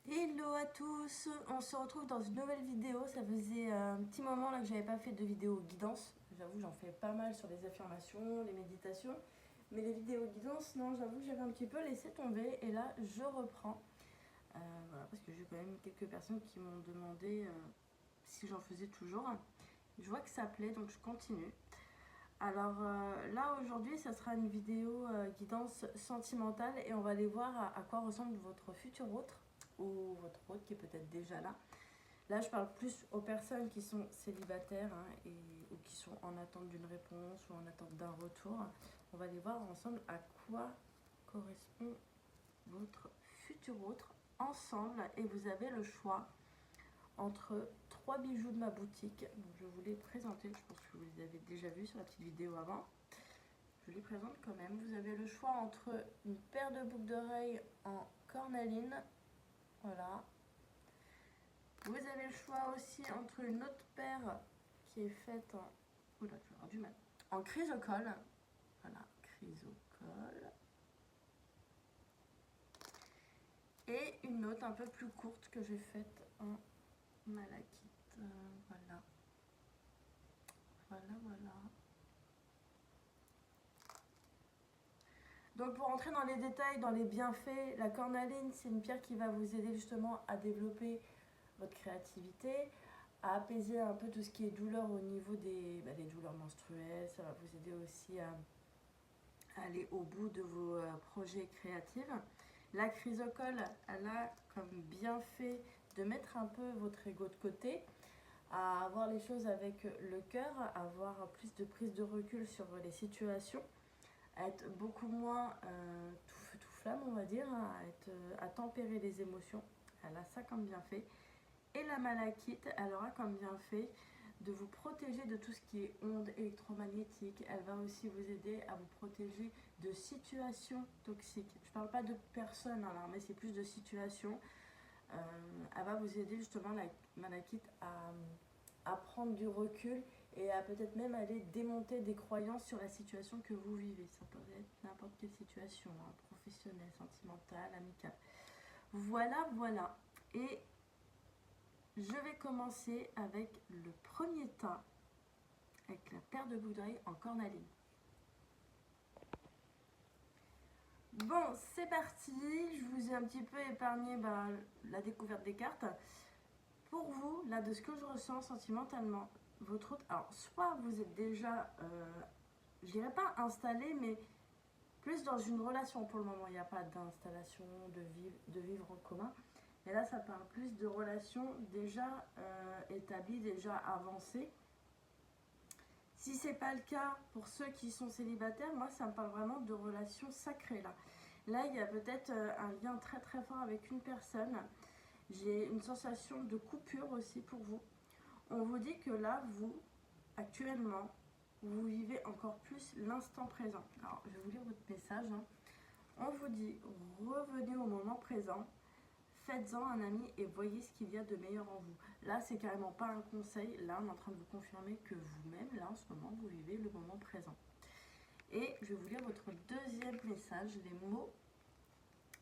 Hello à tous, on se retrouve dans une nouvelle vidéo. Ça faisait un petit moment là que j'avais pas fait de vidéo guidance. J'avoue, j'en fais pas mal sur les affirmations, les méditations, mais les vidéos guidance, non, j'avoue que j'avais un petit peu laissé tomber et là je reprends. Voilà, parce que j'ai quand même quelques personnes qui m'ont demandé si j'en faisais toujours. Je vois que ça plaît, donc je continue. Alors là aujourd'hui, ça sera une vidéo guidance sentimentale et on va aller voir à quoi ressemble votre futur autre ou votre autre qui est peut-être déjà là. Là, je parle plus aux personnes qui sont célibataires ou qui sont en attente d'une réponse ou en attente d'un retour. On va aller voir ensemble à quoi correspond votre futur autre ensemble et vous avez le choix entre trois bijoux de ma boutique. Donc, je vous les présenter, je pense que vous les avez déjà vus sur la petite vidéo avant. Je les présente quand même. Vous avez le choix entre une paire de boucles d'oreilles en cornaline, voilà. Vous avez le choix aussi entre une autre paire qui est faite en, oula, je vais avoir du mal, en chrysocole, voilà, chrysocole, et une autre un peu plus courte que j'ai faite en malachite, voilà, voilà. Donc pour entrer dans les détails, dans les bienfaits, la cornaline, c'est une pierre qui va vous aider justement à développer votre créativité, à apaiser un peu tout ce qui est douleur au niveau des douleurs menstruelles. Ça va vous aider aussi à aller au bout de vos projets créatifs. La chrysocole, elle a comme bienfait de mettre un peu votre ego de côté, à voir les choses avec le cœur, à avoir plus de prise de recul sur les situations, à être beaucoup moins tout feu tout flamme, on va dire, à tempérer les émotions. Elle a ça comme bienfait. Et la malachite, elle aura comme bienfait de vous protéger de tout ce qui est ondes électromagnétiques. Elle va aussi vous aider à vous protéger de situations toxiques. Je ne parle pas de personnes, alors, mais c'est plus de situations. Elle va vous aider justement, la malachite, à prendre du recul et à peut-être même aller démonter des croyances sur la situation que vous vivez. Ça peut être n'importe quelle situation, hein, professionnelle, sentimentale, amicale. Voilà. Et je vais commencer avec le premier tas, avec la paire de boucles d'oreilles en cornaline. Bon, c'est parti. Je vous ai un petit peu épargné la découverte des cartes. Pour vous, là, de ce que je ressens sentimentalement, votre autre... Alors, soit vous êtes déjà, je dirais pas installé, mais plus dans une relation pour le moment. Il n'y a pas d'installation, de vivre en commun. Et là, ça parle plus de relations déjà établies, déjà avancées. Si ce n'est pas le cas pour ceux qui sont célibataires, moi ça me parle vraiment de relations sacrées là. Là, il y a peut-être un lien très très fort avec une personne. J'ai une sensation de coupure aussi pour vous. On vous dit que là, vous, actuellement, vous vivez encore plus l'instant présent. Alors, je vais vous lire votre message, hein. On vous dit, revenez au moment présent, faites-en un ami et voyez ce qu'il y a de meilleur en vous. Là, c'est carrément pas un conseil. Là, on est en train de vous confirmer que vous-même, là, en ce moment, vous vivez le moment présent. Et je vais vous lire votre deuxième message, les mots.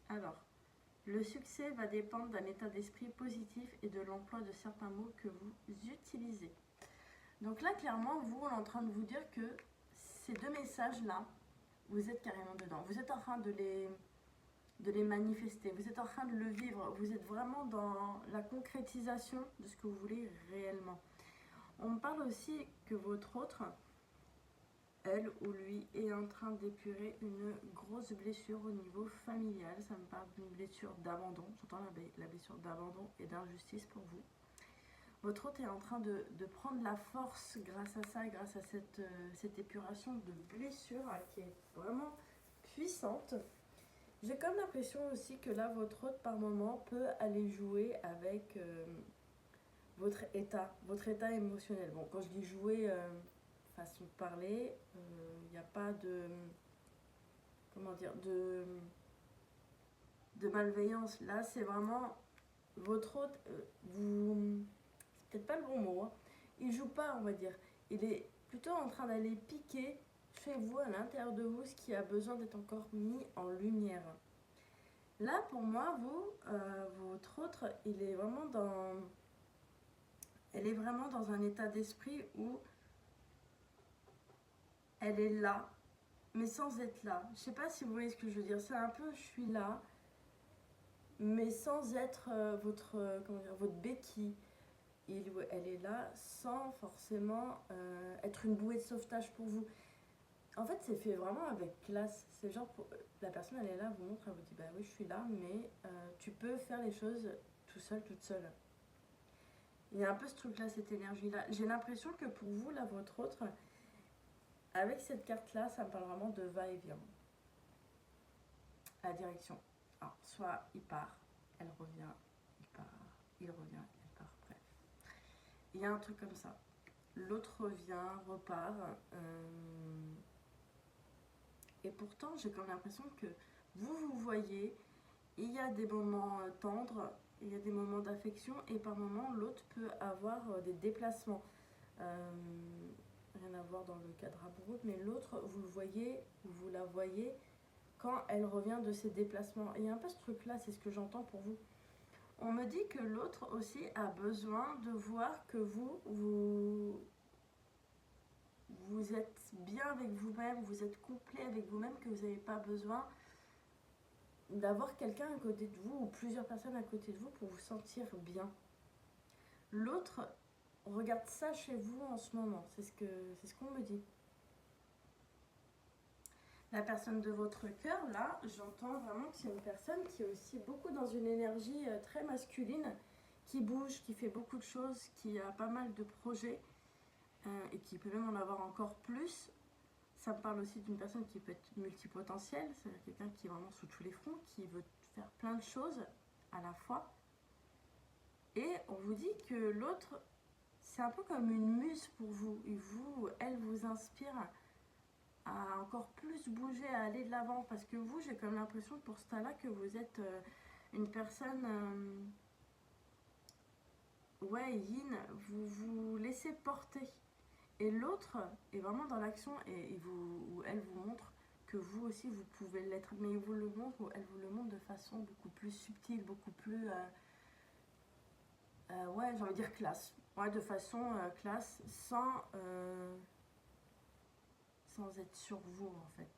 Alors, le succès va dépendre d'un état d'esprit positif et de l'emploi de certains mots que vous utilisez. Donc là, clairement, vous, on est en train de vous dire que ces deux messages-là, vous êtes carrément dedans. Vous êtes en train de les manifester, vous êtes en train de le vivre, vous êtes vraiment dans la concrétisation de ce que vous voulez réellement. On me parle aussi que votre autre, elle ou lui, est en train d'épurer une grosse blessure au niveau familial. Ça me parle d'une blessure d'abandon, j'entends la blessure d'abandon et d'injustice pour vous. Votre autre est en train de prendre la force grâce à ça, grâce à cette épuration de blessure qui est vraiment puissante. J'ai comme l'impression aussi que là, votre hôte, par moment, peut aller jouer avec votre état émotionnel. Bon, quand je dis jouer, façon de parler, il n'y a pas comment dire, de malveillance. Là, c'est vraiment votre hôte, c'est peut-être pas le bon mot, hein. Il joue pas, on va dire. Il est plutôt en train d'aller piquer chez vous, à l'intérieur de vous, ce qui a besoin d'être encore mis en lumière. Là, pour moi, votre autre, elle est vraiment dans un état d'esprit où elle est là, mais sans être là. Je sais pas si vous voyez ce que je veux dire. C'est un peu, je suis là, mais sans être comment dire, votre béquille. Elle est là sans forcément être une bouée de sauvetage pour vous. En fait, c'est fait vraiment avec classe. C'est genre, la personne, elle est là, elle vous montre, elle vous dit, bah oui, je suis là, mais tu peux faire les choses tout seul, toute seule. Il y a un peu ce truc-là, cette énergie-là. J'ai l'impression que pour vous, là, votre autre, avec cette carte-là, ça me parle vraiment de va-et-vient. La direction. Alors, soit il part, elle revient, il part, il revient, elle part. Bref. Il y a un truc comme ça. L'autre revient, repart. Et pourtant, j'ai comme l'impression que vous voyez, il y a des moments tendres, il y a des moments d'affection, et par moments, l'autre peut avoir des déplacements. Rien à voir dans le cadre amoureux, mais l'autre, vous le voyez, vous la voyez quand elle revient de ses déplacements. Et il y a un peu ce truc-là, c'est ce que j'entends pour vous. On me dit que l'autre aussi a besoin de voir que vous êtes bien avec vous-même, vous êtes complet avec vous-même, que vous n'avez pas besoin d'avoir quelqu'un à côté de vous ou plusieurs personnes à côté de vous pour vous sentir bien. L'autre regarde ça chez vous en ce moment, c'est ce qu'on me dit. La personne de votre cœur, là, j'entends vraiment que c'est une personne qui est aussi beaucoup dans une énergie très masculine, qui bouge, qui fait beaucoup de choses, qui a pas mal de projets et qui peut même en avoir encore plus. Ça me parle aussi d'une personne qui peut être multipotentielle, c'est quelqu'un qui est vraiment sous tous les fronts, qui veut faire plein de choses à la fois. Et on vous dit que l'autre, c'est un peu comme une muse pour vous. Elle vous inspire à encore plus bouger, à aller de l'avant. Parce que vous, j'ai comme l'impression pour ce temps-là que vous êtes une personne, ouais, yin, vous vous laissez porter. Et l'autre est vraiment dans l'action et elle vous montre que vous aussi vous pouvez l'être, mais elle vous le montre de façon beaucoup plus subtile, beaucoup plus, ouais, j'ai envie de dire classe, ouais, de façon classe, sans être sur vous en fait,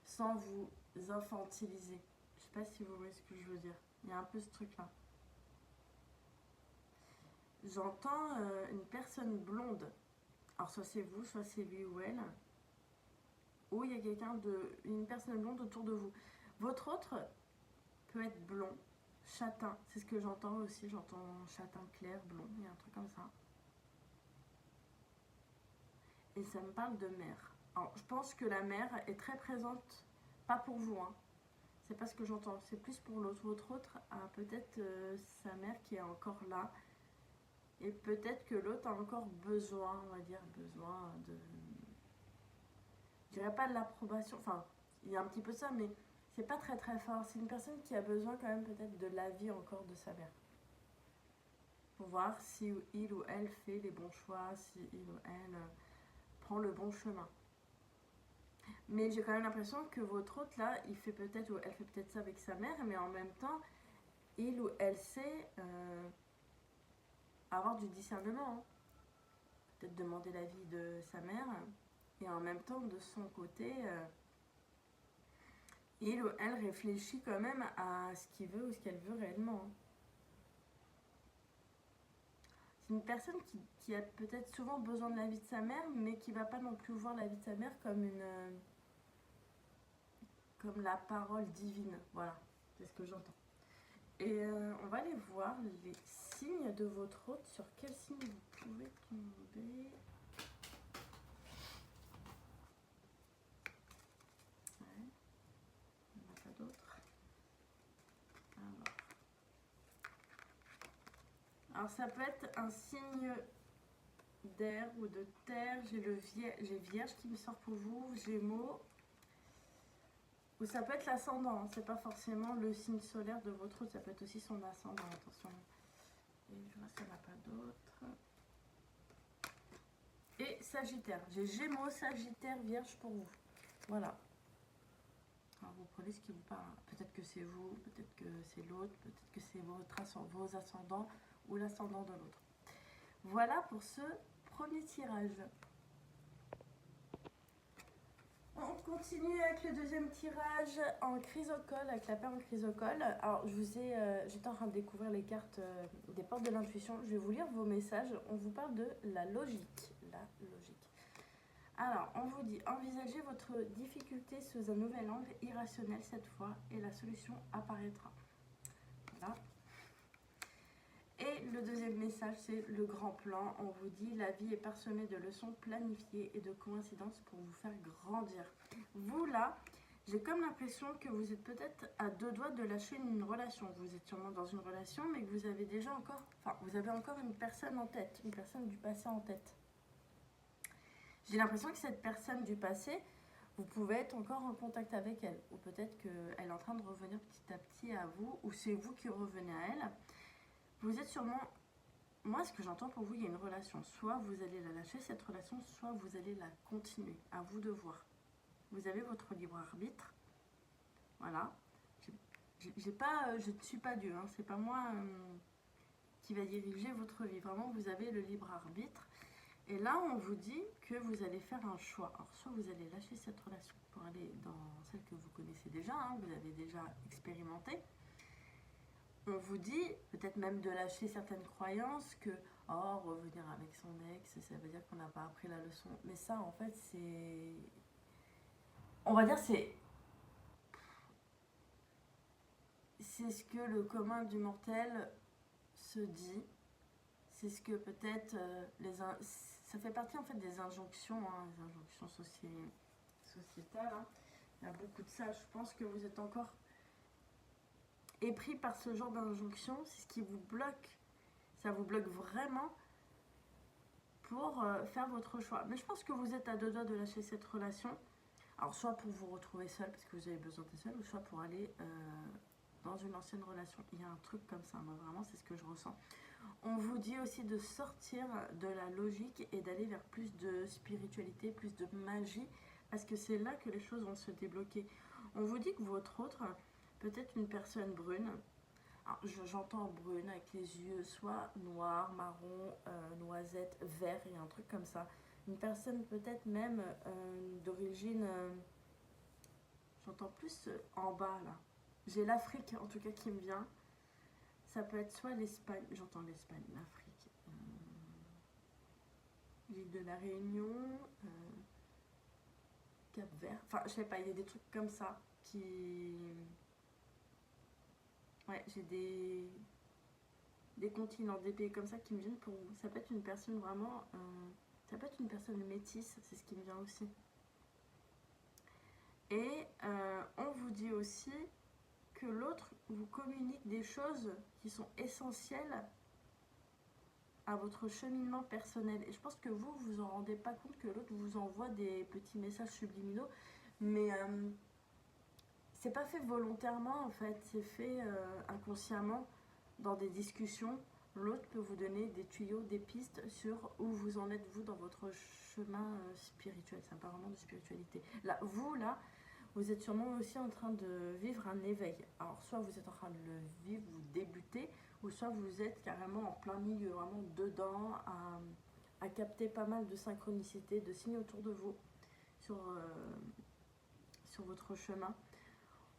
sans vous infantiliser. Je sais pas si vous voyez ce que je veux dire. Il y a un peu ce truc-là. J'entends une personne blonde. Alors soit c'est vous, soit c'est lui ou elle. Ou il y a une personne blonde autour de vous. Votre autre peut être blond, châtain. C'est ce que j'entends aussi. J'entends châtain clair, blond. Il y a un truc comme ça. Et ça me parle de mère. Alors, je pense que la mère est très présente, pas pour vous, hein. C'est pas ce que j'entends, c'est plus pour l'autre. Votre autre a peut-être sa mère qui est encore là. Et peut-être que l'autre a encore besoin, on va dire, besoin de... Je dirais pas de l'approbation, enfin, il y a un petit peu ça, mais c'est pas très très fort. C'est une personne qui a besoin quand même peut-être de l'avis encore de sa mère. Pour voir si il ou elle fait les bons choix, si il ou elle prend le bon chemin. Mais j'ai quand même l'impression que votre autre là, il fait peut-être ou elle fait peut-être ça avec sa mère, mais en même temps, il ou elle sait avoir du discernement. Hein. Peut-être demander l'avis de sa mère et en même temps de son côté, il ou elle réfléchit quand même à ce qu'il veut ou ce qu'elle veut réellement. Hein. C'est une personne qui a peut-être souvent besoin de l'avis de sa mère, mais qui va pas non plus voir l'avis de sa mère comme comme la parole divine. Voilà, c'est ce que j'entends. Et on va aller voir les signes de votre hôte. Sur quel signe vous pouvez tomber. Ouais, il n'y en a pas d'autres. Alors ça peut être un signe d'air ou de terre. J'ai Vierge qui me sort pour vous, Gémeaux. Ou ça peut être l'ascendant, hein. C'est pas forcément le signe solaire de votre hôte, ça peut être aussi son ascendant, attention. Et je vois s'il n'y en a pas d'autres. Et Sagittaire. J'ai Gémeaux, Sagittaire, Vierge pour vous. Voilà. Alors, vous prenez ce qui vous parle. Peut-être que c'est vous, peut-être que c'est l'autre, peut-être que c'est vos ascendants ou l'ascendant de l'autre. Voilà pour ce premier tirage. On continue avec le deuxième tirage en chrysocole, avec la paire en chrysocole. Alors, j'étais en train de découvrir les cartes des portes de l'intuition. Je vais vous lire vos messages. On vous parle de la logique. La logique. Alors, on vous dit, envisagez votre difficulté sous un nouvel angle irrationnel cette fois et la solution apparaîtra. Voilà. Et le deuxième message, c'est le grand plan. On vous dit, la vie est parsemée de leçons planifiées et de coïncidences pour vous faire grandir. Vous, là, j'ai comme l'impression que vous êtes peut-être à deux doigts de lâcher une relation. Vous êtes sûrement dans une relation, mais que vous avez déjà encore... Enfin, vous avez encore une personne en tête, une personne du passé en tête. J'ai l'impression que cette personne du passé, vous pouvez être encore en contact avec elle. Ou peut-être qu'elle est en train de revenir petit à petit à vous, ou c'est vous qui revenez à elle. Vous êtes sûrement... Moi, ce que j'entends pour vous, il y a une relation. Soit vous allez la lâcher, cette relation, soit vous allez la continuer. À vous de voir. Vous avez votre libre arbitre. Voilà. Je ne suis pas Dieu. Hein. C'est pas moi qui va diriger votre vie. Vraiment, vous avez le libre arbitre. Et là, on vous dit que vous allez faire un choix. Alors, soit vous allez lâcher cette relation pour aller dans celle que vous connaissez déjà, hein, vous avez déjà expérimenté. On vous dit peut-être même de lâcher certaines croyances que revenir avec son ex, ça veut dire qu'on n'a pas appris la leçon. Mais ça, en fait, c'est... On va dire c'est ce que le commun du mortel se dit. C'est ce que peut-être ça fait partie en fait des injonctions, hein, les injonctions sociétales. Hein. Il y a beaucoup de ça. Je pense que vous êtes encore épris par ce genre d'injonction. C'est ce qui vous bloque. Ça vous bloque vraiment pour faire votre choix. Mais je pense que vous êtes à deux doigts de lâcher cette relation. Alors soit pour vous retrouver seul parce que vous avez besoin d'être seul, ou soit pour aller dans une ancienne relation. Il y a un truc comme ça, moi vraiment c'est ce que je ressens. On vous dit aussi de sortir de la logique et d'aller vers plus de spiritualité, plus de magie, parce que c'est là que les choses vont se débloquer. On vous dit que votre autre, peut-être une personne brune, j'entends brune avec les yeux soit noirs, marron, noisette, vert, il y a un truc comme ça. Une personne peut-être même d'origine, j'entends plus en bas là. J'ai l'Afrique en tout cas qui me vient. Ça peut être soit l'Espagne, j'entends l'Espagne, l'Afrique, l'île de la Réunion, Cap-Vert, enfin je sais pas, il y a des trucs comme ça qui... Ouais, j'ai des continents, des pays comme ça qui me viennent pour vous. Ça peut être une personne vraiment... ça peut être une personne métisse, c'est ce qui me vient aussi. Et on vous dit aussi que l'autre vous communique des choses qui sont essentielles à votre cheminement personnel. Et je pense que vous vous en rendez pas compte que l'autre vous envoie des petits messages subliminaux, mais c'est pas fait volontairement en fait, c'est fait inconsciemment dans des discussions. L'autre peut vous donner des tuyaux, des pistes sur où vous en êtes vous dans votre chemin spirituel. C'est pas vraiment de spiritualité. Là, vous êtes sûrement aussi en train de vivre un éveil. Alors, soit vous êtes en train de le vivre, vous débutez, ou soit vous êtes carrément en plein milieu, vraiment dedans, à capter pas mal de synchronicité, de signes autour de vous sur votre chemin.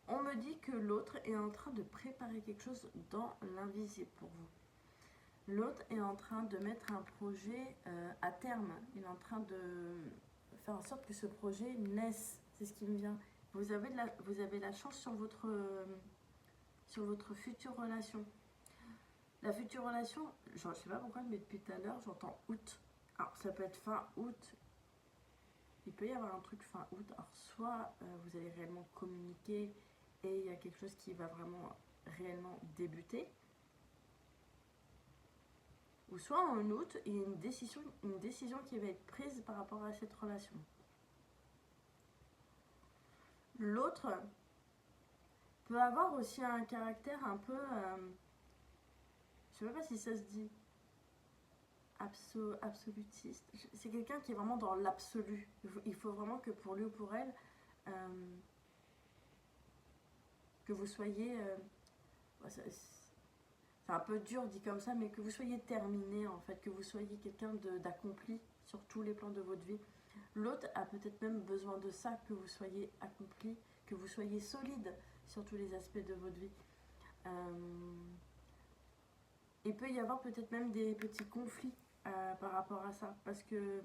On me dit que l'autre est en train de préparer quelque chose dans l'invisible pour vous. L'autre est en train de mettre un projet à terme. Il est en train de faire en sorte que ce projet naisse. C'est ce qui me vient. Vous avez la chance sur votre future relation. La future relation, je ne sais pas pourquoi, mais depuis tout à l'heure, j'entends août. Alors, ça peut être fin août. Il peut y avoir un truc fin août. Alors, soit vous allez réellement communiquer et il y a quelque chose qui va vraiment réellement débuter. Ou soit en août, il y a une décision qui va être prise par rapport à cette relation. L'autre peut avoir aussi un caractère un peu... je ne sais pas si ça se dit absolutiste. C'est quelqu'un qui est vraiment dans l'absolu. Il faut vraiment que pour lui ou pour elle, que vous soyez, c'est un peu dur dit comme ça, mais que vous soyez terminé en fait, que vous soyez quelqu'un d'accompli sur tous les plans de votre vie. L'autre a peut-être même besoin de ça, que vous soyez accompli, que vous soyez solide sur tous les aspects de votre vie. Il peut y avoir peut-être même des petits conflits par rapport à ça, parce que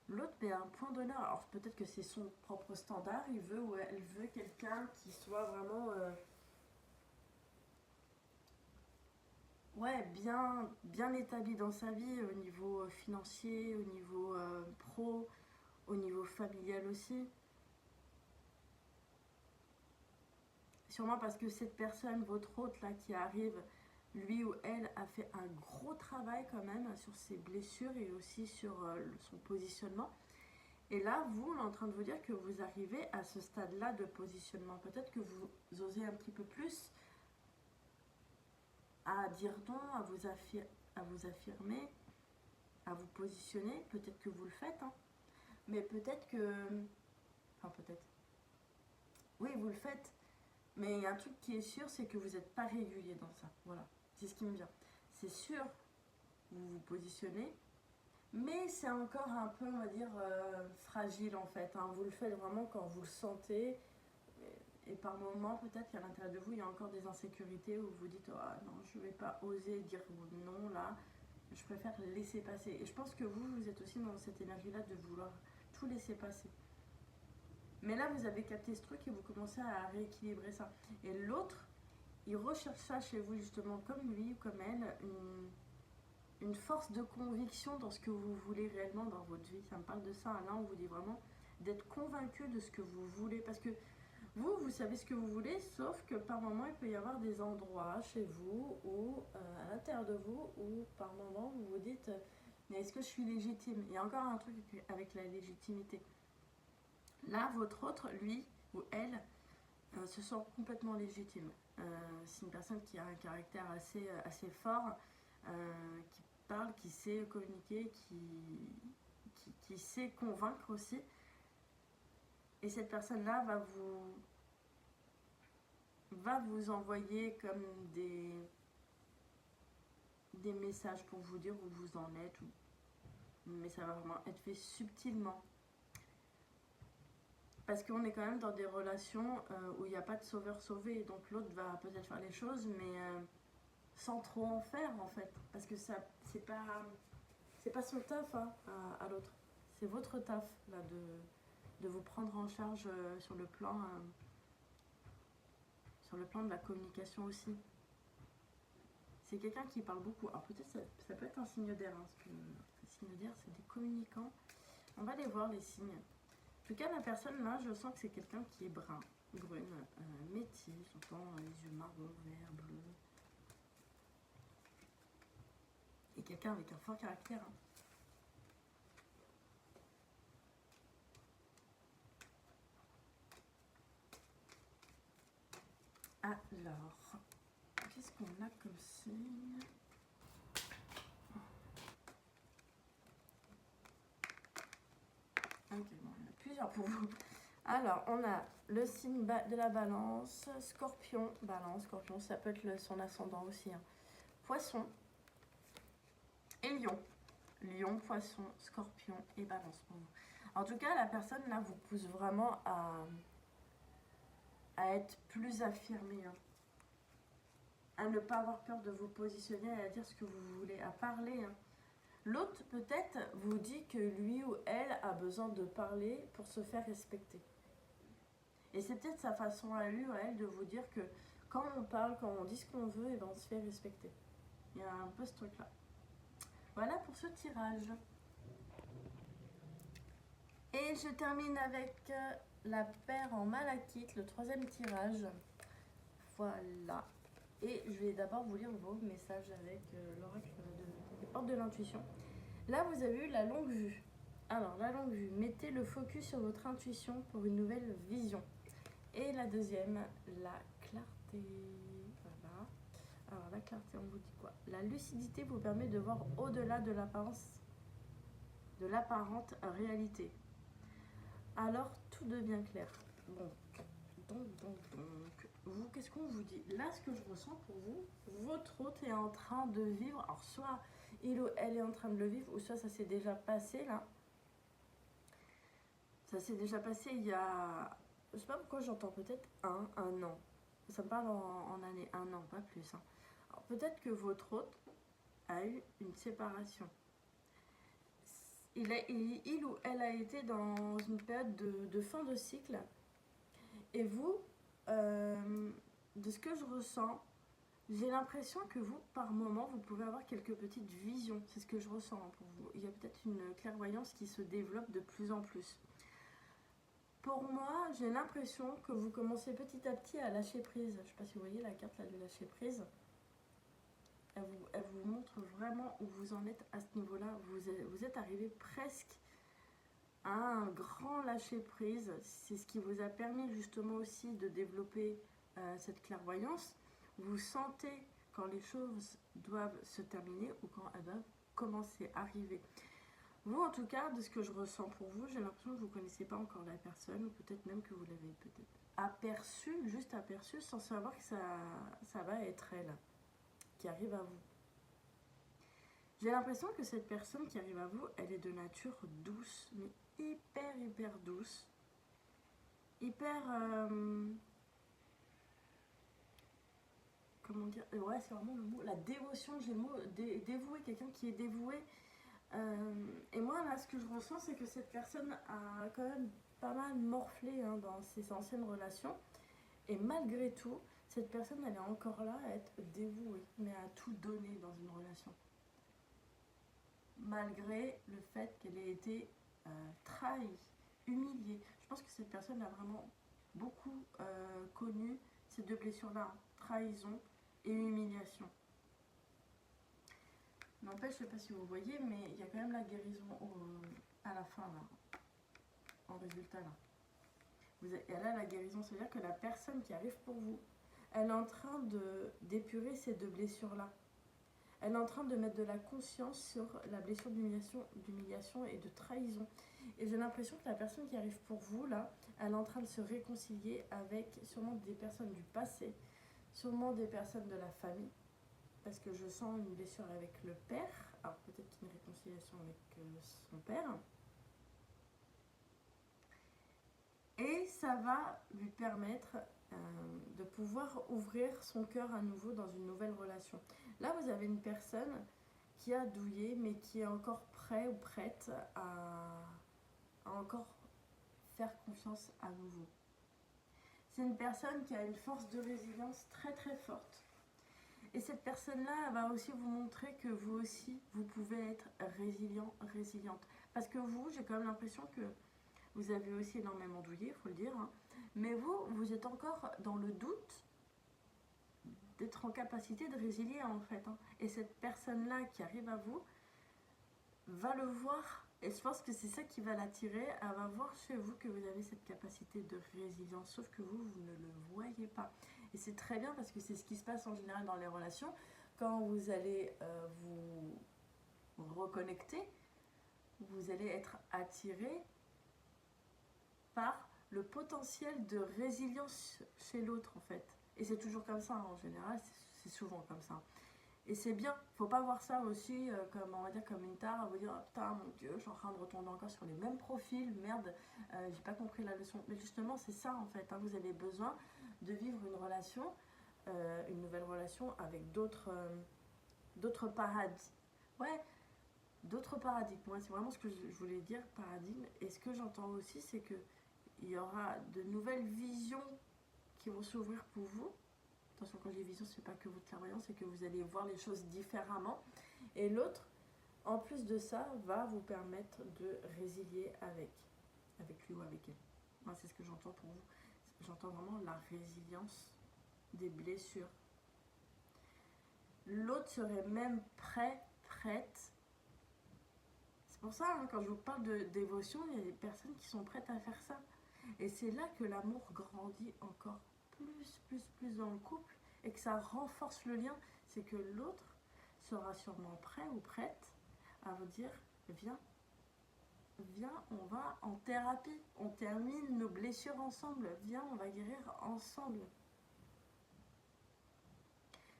l'autre met un point d'honneur. Alors peut-être que c'est son propre standard, il veut ou elle veut quelqu'un qui soit vraiment bien établi dans sa vie, au niveau financier, au niveau pro, au niveau familial aussi. Sûrement parce que cette personne, votre hôte là qui arrive, lui ou elle a fait un gros travail quand même sur ses blessures et aussi sur son positionnement. Et là, vous, on est en train de vous dire que vous arrivez à ce stade-là de positionnement. Peut-être que vous osez un petit peu plus à dire non, à vous affirmer, à vous positionner. Peut-être que vous le faites, hein. Mais peut-être que... Enfin, peut-être. Oui, vous le faites. Mais il y a un truc qui est sûr, c'est que vous n'êtes pas régulier dans ça. Voilà, c'est ce qui me vient. C'est sûr, vous vous positionnez, mais c'est encore un peu, on va dire, fragile en fait, hein. Vous le faites vraiment quand vous le sentez. Et par moments, peut-être qu'à l'intérieur de vous, il y a encore des insécurités où vous dites ah non, je ne vais pas oser dire non là, je préfère laisser passer. Et je pense que vous êtes aussi dans cette énergie-là de vouloir tout laisser passer. Mais là, vous avez capté ce truc et vous commencez à rééquilibrer ça. Et l'autre, il recherche ça chez vous justement, comme lui ou comme elle, une force de conviction dans ce que vous voulez réellement dans votre vie. Ça me parle de ça. Là, on vous dit vraiment d'être convaincu de ce que vous voulez. Parce que vous savez ce que vous voulez, sauf que par moment, il peut y avoir des endroits chez vous ou à l'intérieur de vous où par moment, vous vous dites mais est-ce que je suis légitime? Il y a encore un truc avec la légitimité. Là, votre autre, lui ou elle, se sent complètement légitime. C'est une personne qui a un caractère assez fort, qui parle, qui sait communiquer, qui sait convaincre aussi. Et cette personne-là va vous envoyer comme des messages pour vous dire où vous en êtes. Mais ça va vraiment être fait subtilement. Parce qu'on est quand même dans des relations où il n'y a pas de sauveur-sauvé. Donc l'autre va peut-être faire les choses, mais sans trop en faire en fait. Parce que ça, c'est pas son taf hein, à l'autre. C'est votre taf là, de vous prendre en charge sur le plan de la communication aussi. C'est quelqu'un qui parle beaucoup. Alors peut-être ça peut être un signe d'air. Hein, parce que les signes d'air, c'est des communicants. On va les voir les signes. En tout cas, la personne là, je sens que c'est quelqu'un qui est brune, métis, j'entends les yeux marron, vert, bleu. Et quelqu'un avec un fort caractère. Hein. Alors, qu'est-ce qu'on a comme signe? Ok, bon, il y en a plusieurs pour vous. Alors, on a le signe de la balance, scorpion, scorpion, ça peut être son ascendant aussi. Hein. Poisson et lion. Lion, poisson, scorpion et balance pour vous. En tout cas, la personne là vous pousse vraiment à être plus affirmé. Hein. À ne pas avoir peur de vous positionner, à dire ce que vous voulez, à parler. Hein. L'autre, peut-être, vous dit que lui ou elle a besoin de parler pour se faire respecter. Et c'est peut-être sa façon à lui ou à elle de vous dire que quand on parle, quand on dit ce qu'on veut, et ben on se fait respecter. Il y a un peu ce truc-là. Voilà pour ce tirage. Et je termine avec la paire en malachite, le troisième tirage. Voilà. Et je vais d'abord vous lire vos messages avec l'oracle des portes de l'intuition. Là, vous avez eu la longue vue. Alors, la longue vue, mettez le focus sur votre intuition pour une nouvelle vision. Et la deuxième, la clarté. Voilà. Alors, la clarté, on vous dit quoi? La lucidité vous permet de voir au-delà de l'apparente réalité. Alors, tout devient clair. Bon, Vous, qu'est-ce qu'on vous dit? Là, ce que je ressens pour vous, votre hôte est en train de vivre, alors soit il ou elle est en train de le vivre, ou soit ça s'est déjà passé là. Ça s'est déjà passé il y a, je sais pas pourquoi j'entends peut-être un an. Ça me parle en année, un an, pas plus. Hein. Alors peut-être que votre hôte a eu une séparation. Il ou elle a été dans une période de fin de cycle. Et vous, de ce que je ressens, j'ai l'impression que vous, par moment, vous pouvez avoir quelques petites visions. C'est ce que je ressens pour vous. Il y a peut-être une clairvoyance qui se développe de plus en plus. Pour moi, j'ai l'impression que vous commencez petit à petit à lâcher prise. Je ne sais pas si vous voyez la carte là de lâcher prise. Elle vous montre vraiment où vous en êtes à ce niveau-là. Vous êtes arrivé presque à un grand lâcher prise. C'est ce qui vous a permis justement aussi de développer cette clairvoyance. Vous sentez quand les choses doivent se terminer ou quand elles doivent commencer à arriver. Vous, en tout cas, de ce que je ressens pour vous, j'ai l'impression que vous ne connaissez pas encore la personne, ou peut-être même que vous l'avez peut-être aperçue, juste aperçue, sans savoir que ça va être elle qui arrive à vous. J'ai l'impression que cette personne qui arrive à vous, elle est de nature douce, mais hyper douce. Hyper... comment dire? Ouais, c'est vraiment le mot. La dévotion, j'ai le mot dévoué, quelqu'un qui est dévoué. Et moi, là, ce que je ressens, c'est que cette personne a quand même pas mal morflé hein, dans ses anciennes relations. Et malgré tout, cette personne, elle est encore là à être dévouée, mais à tout donner dans une relation. Malgré le fait qu'elle ait été trahie, humiliée. Je pense que cette personne a vraiment beaucoup connu ces deux blessures-là, hein, trahison et humiliation. N'empêche, je ne sais pas si vous voyez, mais il y a quand même la guérison à la fin, là, en résultat. Là. Et là, la guérison, c'est-à-dire que la personne qui arrive pour vous, elle est en train d'épurer ces deux blessures-là. Elle est en train de mettre de la conscience sur la blessure d'humiliation et de trahison. Et j'ai l'impression que la personne qui arrive pour vous, là, elle est en train de se réconcilier avec sûrement des personnes du passé, sûrement des personnes de la famille, parce que je sens une blessure avec le père, alors peut-être une réconciliation avec son père. Et ça va lui permettre de pouvoir ouvrir son cœur à nouveau dans une nouvelle relation. Là, vous avez une personne qui a douillé, mais qui est encore prêt ou prête à encore faire confiance à nouveau. C'est une personne qui a une force de résilience très forte. Et cette personne-là va aussi vous montrer que vous aussi, vous pouvez être résilient, résiliente. Parce que vous, j'ai quand même l'impression que vous avez aussi énormément douillé, il faut le dire. Hein. Mais vous êtes encore dans le doute d'être en capacité de résilier en fait. Hein. Et cette personne-là qui arrive à vous va le voir. Et je pense que c'est ça qui va l'attirer. Elle va voir chez vous que vous avez cette capacité de résilience. Sauf que vous ne le voyez pas. Et c'est très bien parce que c'est ce qui se passe en général dans les relations. Quand vous allez vous reconnecter, vous allez être attiré par le potentiel de résilience chez l'autre en fait. Et c'est toujours comme ça hein, en général, c'est souvent comme ça. Et c'est bien, faut pas voir ça aussi comme, on va dire, comme une tare, vous dire oh, putain mon dieu, je suis en train de retomber encore sur les mêmes profils, merde, j'ai pas compris la leçon. Mais justement c'est ça en fait, hein, vous avez besoin de vivre une relation, une nouvelle relation avec d'autres paradigmes. Ouais, d'autres paradigmes. Moi c'est vraiment ce que je voulais dire, paradigme. Et ce que j'entends aussi c'est que il y aura de nouvelles visions qui vont s'ouvrir pour vous. Attention, quand je dis vision, c'est pas que votre clairvoyance, c'est que vous allez voir les choses différemment. Et l'autre, en plus de ça, va vous permettre de résilier avec lui ou avec elle. Moi, c'est ce que j'entends pour vous. J'entends vraiment la résilience des blessures. L'autre serait même prête. C'est pour ça, hein, quand je vous parle de dévotion, il y a des personnes qui sont prêtes à faire ça. Et c'est là que l'amour grandit encore plus dans le couple et que ça renforce le lien. C'est que l'autre sera sûrement prêt ou prête à vous dire viens, viens, on va en thérapie. On termine nos blessures ensemble. Viens, on va guérir ensemble.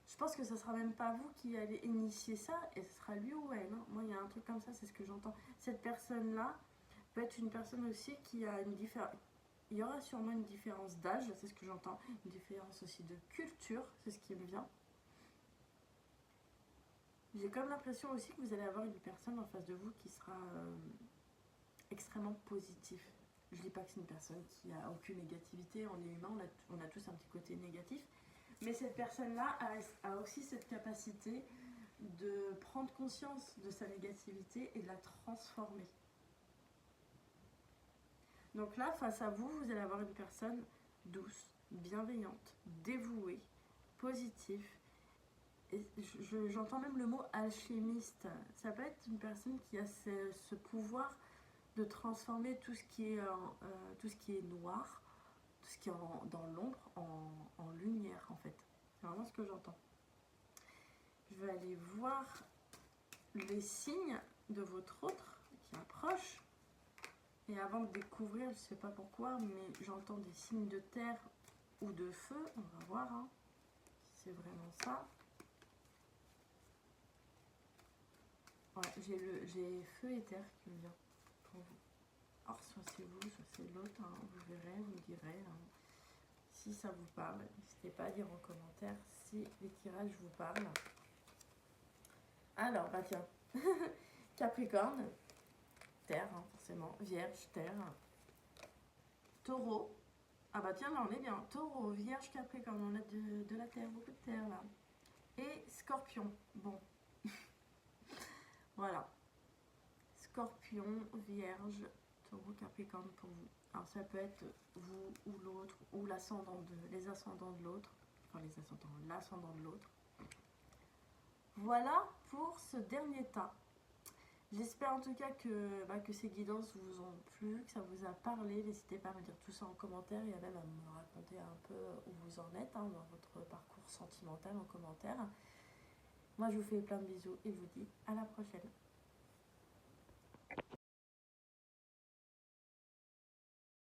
Je pense que ce sera même pas vous qui allez initier ça, et ce sera lui ou elle. Hein. Moi, il y a un truc comme ça, c'est ce que j'entends. Cette personne-là peut être une personne aussi qui a une différence. Il y aura sûrement une différence d'âge, c'est ce que j'entends. Une différence aussi de culture, c'est ce qui me vient. J'ai comme l'impression aussi que vous allez avoir une personne en face de vous qui sera extrêmement positive. Je dis pas que c'est une personne qui a aucune négativité, on est humain, on a tous un petit côté négatif. Mais cette personne-là a aussi cette capacité de prendre conscience de sa négativité et de la transformer. Donc là, face à vous, vous allez avoir une personne douce, bienveillante, dévouée, positive. Et j'entends même le mot alchimiste. Ça peut être une personne qui a ce pouvoir de transformer tout ce qui est noir, tout ce qui est dans l'ombre, en lumière en fait. C'est vraiment ce que j'entends. Je vais aller voir les signes de votre autre qui approche. Et avant de découvrir, je ne sais pas pourquoi, mais j'entends des signes de terre ou de feu. On va voir hein, si c'est vraiment ça. Ouais, j'ai feu et terre qui me vient pour vous. Alors, soit c'est vous, soit c'est l'autre. Hein, vous verrez, vous me direz. Hein. Si ça vous parle, n'hésitez pas à dire en commentaire si les tirages vous parlent. Alors, bah tiens, Capricorne, terre, hein, forcément, Vierge, terre, Taureau, ah bah tiens, là on est bien, Taureau, Vierge, Capricorne, on a de la terre, beaucoup de terre là, et Scorpion, bon, voilà, Scorpion, Vierge, Taureau, Capricorne pour vous. Alors ça peut être vous ou l'autre, ou les ascendants de l'autre, enfin l'ascendant de l'autre. Voilà pour ce dernier tas. J'espère en tout cas que ces guidances vous ont plu, que ça vous a parlé. N'hésitez pas à me dire tout ça en commentaire et à même à me raconter un peu où vous en êtes hein, dans votre parcours sentimental en commentaire. Moi je vous fais plein de bisous et je vous dis à la prochaine.